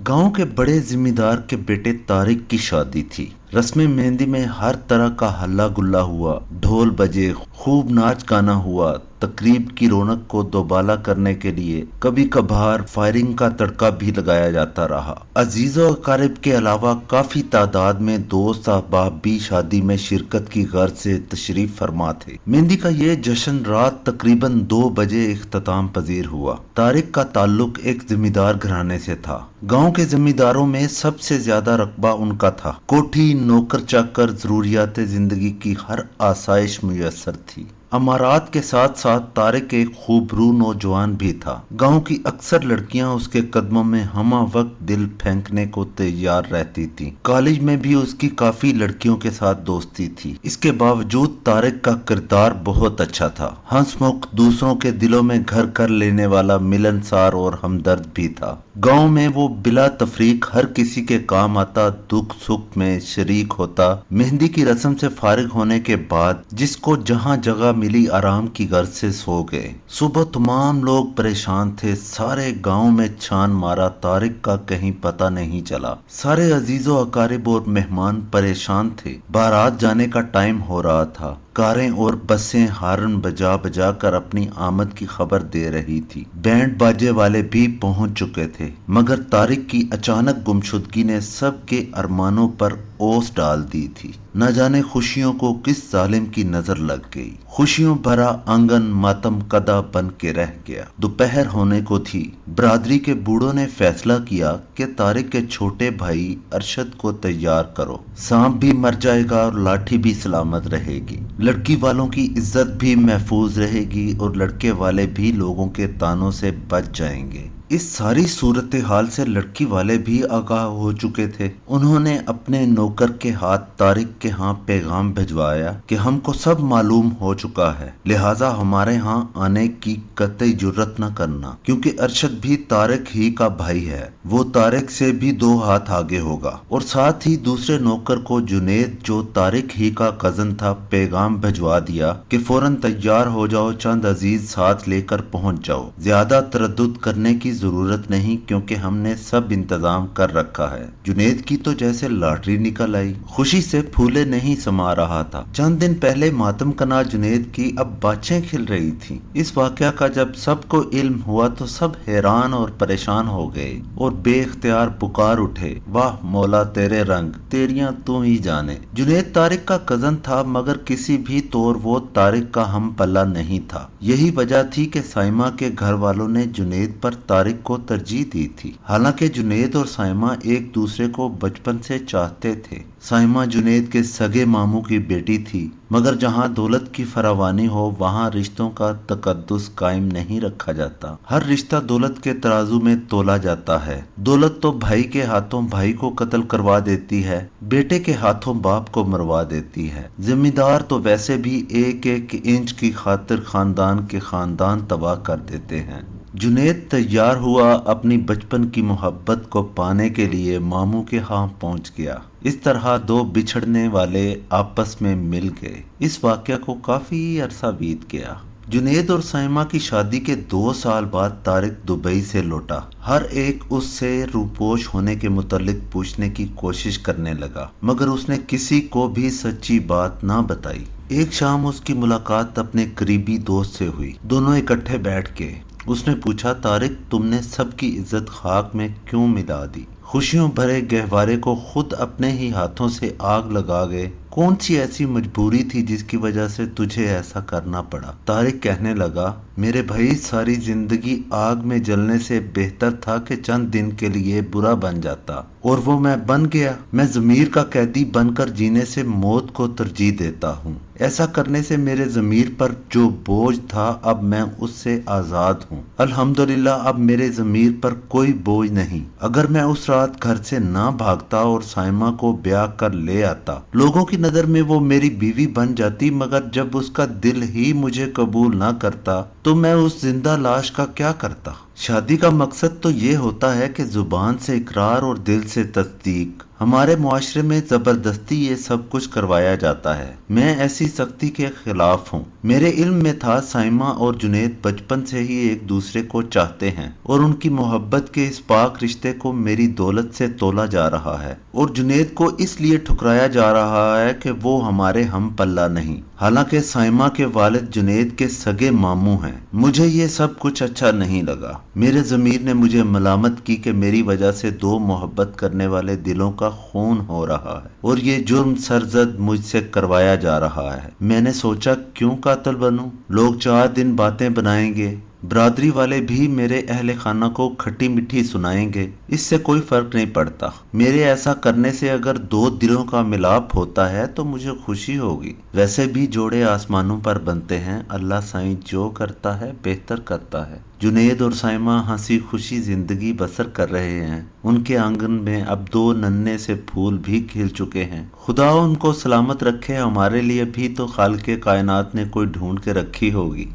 गांव के बड़े जिम्मेदार के बेटे तारिक की शादी थी। रस्म मेहंदी में हर तरह का हल्ला गुल्ला हुआ, ढोल बजे, खूब नाच गाना हुआ। तकरीब की रौनक को दोबाला करने के लिए कभी कभार फायरिंग का तड़का भी लगाया जाता रहा। अजीजों अकारिब के अलावा काफी तादाद में दोस्त अहबाब भी शादी में शिरकत की गर्ज से तशरीफ फरमा थे। मेहंदी का ये जश्न रात तकरीबन 2 बजे इख्तिताम पजीर हुआ। तारिक का ताल्लुक एक जमींदार घराने से था। गांव के जमींदारों में सबसे ज्यादा रकबा उनका था। कोठी, नौकर चाकर, जरूरियात जिंदगी की हर आसाइश मुयस्सर थी। अमारात के साथ साथ तारिक एक खूबरू नौजवान भी था। गांव की अक्सर लड़कियां उसके कदमों में हमा वक्त दिल फेंकने को तैयार रहती थी। कॉलेज में भी उसकी काफी लड़कियों के साथ दोस्ती थी। इसके बावजूद तारिक का किरदार बहुत अच्छा था। हंसमुख, दूसरों के दिलों में घर कर लेने वाला, मिलनसार और हमदर्द भी था। गांव में वो बिला तफरीक हर किसी के काम आता, दुख सुख में शरीक होता। मेहंदी की रस्म से फारिग होने के बाद जिसको जहां जगह मिली आराम की गर्ज से सो गए। सुबह तमाम लोग परेशान थे। सारे गांव में छान मारा, तारिक का कहीं पता नहीं चला। सारे अजीजों अकारिब और मेहमान परेशान थे। बारात जाने का टाइम हो रहा था। कारें और बसें हारन बजा बजा कर अपनी आमद की खबर दे रही थी। बैंड बाजे वाले भी पहुंच चुके थे, मगर तारिक की अचानक गुमशुदगी ने सबके अरमानों पर ओस डाल दी थी। न जाने खुशियों को किस जालिम की नजर लग गई। खुशियों भरा आंगन मातम कदा बन के रह गया। दोपहर होने को थी। बरादरी के बूढ़ों ने फैसला किया कि तारिक के छोटे भाई अरशद को तैयार करो। सांप भी मर जाएगा और लाठी भी सलामत रहेगी। लड़की वालों की इज्जत भी महफूज रहेगी और लड़के वाले भी लोगों के तानों से बच जाएंगे। इस सारी सूरत हाल से लड़की वाले भी आगाह हो चुके थे। उन्होंने अपने नौकर के हाथ तारिक के यहाँ पैगाम भिजवाया कि हमको सब मालूम हो चुका है, लिहाजा हमारे यहाँ आने की कतई जुर्रत न करना, क्योंकि अरशद भी तारिक ही का भाई है। वो तारिक से भी 2 हाथ आगे होगा। और साथ ही दूसरे नौकर को जुनेद, जो तारिक ही का कजन था, पैगाम भिजवा दिया कि फौरन तैयार हो जाओ, चंद अजीज साथ लेकर पहुंच जाओ। ज्यादा तरद्दुद करने की जरूरत नहीं, क्योंकि हमने सब इंतजाम कर रखा है। जुनेद की तो जैसे लॉटरी निकल आई। खुशी से फूले नहीं समा रहा था। चंद दिन पहले मातम कना जुनेद की अब बाछें खिल रही थी। इस वाकया का जब सबको इल्म हुआ तो सब हैरान और परेशान हो गए और बेख्तियार पुकार उठे, वाह मौला तेरे रंग, तेरियां तू ही जाने। जुनेद तारिक का कजन था, मगर किसी भी तौर वो तारिक का हम पल्ला नहीं था। यही वजह थी कि साइमा के घर वालों ने जुनेद पर तारिक को तरजीह दी थी। हालांकि जुनेद और साइमा एक दूसरे को बचपन से चाहते थे। साइमा जुनेद के सगे मामू की बेटी थी, मगर जहां दौलत की फरावानी हो वहां रिश्तों का तकद्दुस कायम नहीं रखा जाता। हर रिश्ता दौलत के तराजू में तोला जाता है। दौलत तो भाई के हाथों भाई को कत्ल करवा देती है, बेटे के हाथों बाप को मरवा देती है। जिम्मेदार तो वैसे भी एक एक इंच की खातिर खानदान के खानदान तबाह कर देते हैं। जुनेद तैयार हुआ, अपनी बचपन की मोहब्बत को पाने के लिए मामू के यहाँ पहुंच गया। इस तरह 2 बिछड़ने वाले आपस में मिल गए। इस वाकया को काफी अरसा बीत गया। जुनेद और साइमा की शादी के 2 साल बाद तारिक दुबई से लौटा। हर एक उससे रूपोश होने के मुतालिक पूछने की कोशिश करने लगा, मगर उसने किसी को भी सच्ची बात ना बताई। एक शाम उसकी मुलाकात अपने करीबी दोस्त से हुई। दोनों इकट्ठे बैठ के उसने पूछा, तारिक तुमने सबकी इज्जत खाक में क्यों मिला दी? खुशियों भरे गहवारे को खुद अपने ही हाथों से आग लगा गए। कौन सी ऐसी मजबूरी थी जिसकी वजह से तुझे ऐसा करना पड़ा? तारिक कहने लगा, मेरे भाई सारी जिंदगी आग में जलने से बेहतर था कि चंद दिन के लिए बुरा बन जाता, और वो मैं बन गया। मैं ज़मीर का कैदी बनकर जीने से मौत को तरजीह देता हूँ। ऐसा करने से मेरे ज़मीर पर जो बोझ था अब मैं उससे आज़ाद हूँ। अल्हम्दुलिल्लाह अब मेरे ज़मीर पर कोई बोझ नहीं। अगर मैं उस रात घर से ना भागता और साइमा को ब्याह कर ले आता, लोगों की नजर में वो मेरी बीवी बन जाती, मगर जब उसका दिल ही मुझे कबूल ना करता तो मैं उस जिंदा लाश का क्या करता? शादी का मकसद तो ये होता है कि जुबान से इकरार और दिल से तस्दीक। हमारे मुआशरे में जबरदस्ती ये सब कुछ करवाया जाता है। मैं ऐसी सख्ती के खिलाफ हूँ। मेरे इल्म में था साइमा और जुनैद बचपन से ही एक दूसरे को चाहते हैं और उनकी मोहब्बत के इस पाक रिश्ते को मेरी दौलत से तोला जा रहा है और जुनैद को इसलिए ठुकराया जा रहा है कि वो हमारे हम पल्ला नहीं। हालांकि साइमा के वालिद जुनैद के सगे मामू हैं। मुझे ये सब कुछ अच्छा नहीं लगा। मेरे ज़मीर ने मुझे मलामत की कि मेरी वजह से दो मोहब्बत करने वाले दिलों का खून हो रहा है और ये जुर्म सरजद मुझसे करवाया जा रहा है। मैंने सोचा क्यों कातिल बनूं? लोग 4 दिन बातें बनाएंगे, बरादरी वाले भी मेरे अहले खाना को खट्टी मिठी सुनाएंगे, इससे कोई फर्क नहीं पड़ता। मेरे ऐसा करने से अगर दो दिलों का मिलाप होता है तो मुझे खुशी होगी। वैसे भी जोड़े आसमानों पर बनते हैं, अल्लाह साईं जो करता है बेहतर करता है। जुनैद और साइमा हंसी खुशी जिंदगी बसर कर रहे हैं। उनके आंगन में अब 2 नन्हे से फूल भी खिल चुके हैं। खुदा उनको सलामत रखे, हमारे लिए भी तो खालिक़े कायनात ने कोई ढूंढ के रखी होगी।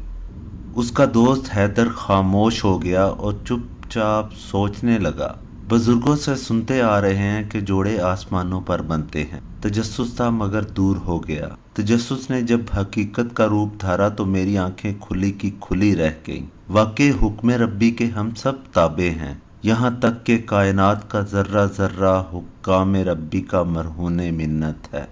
उसका दोस्त हैदर खामोश हो गया और चुपचाप सोचने लगा। बुजुर्गों से सुनते आ रहे हैं कि जोड़े आसमानों पर बनते हैं। तजस्सुस था मगर दूर हो गया। तजस्सुस ने जब हकीकत का रूप धारा तो मेरी आंखें खुली की खुली रह गईं। वाकई हुक्म रब्बी के हम सब ताबे हैं, यहाँ तक के कायनात का जर्रा जर्रा हुक्काम रब्बी का मरहून मिन्नत है।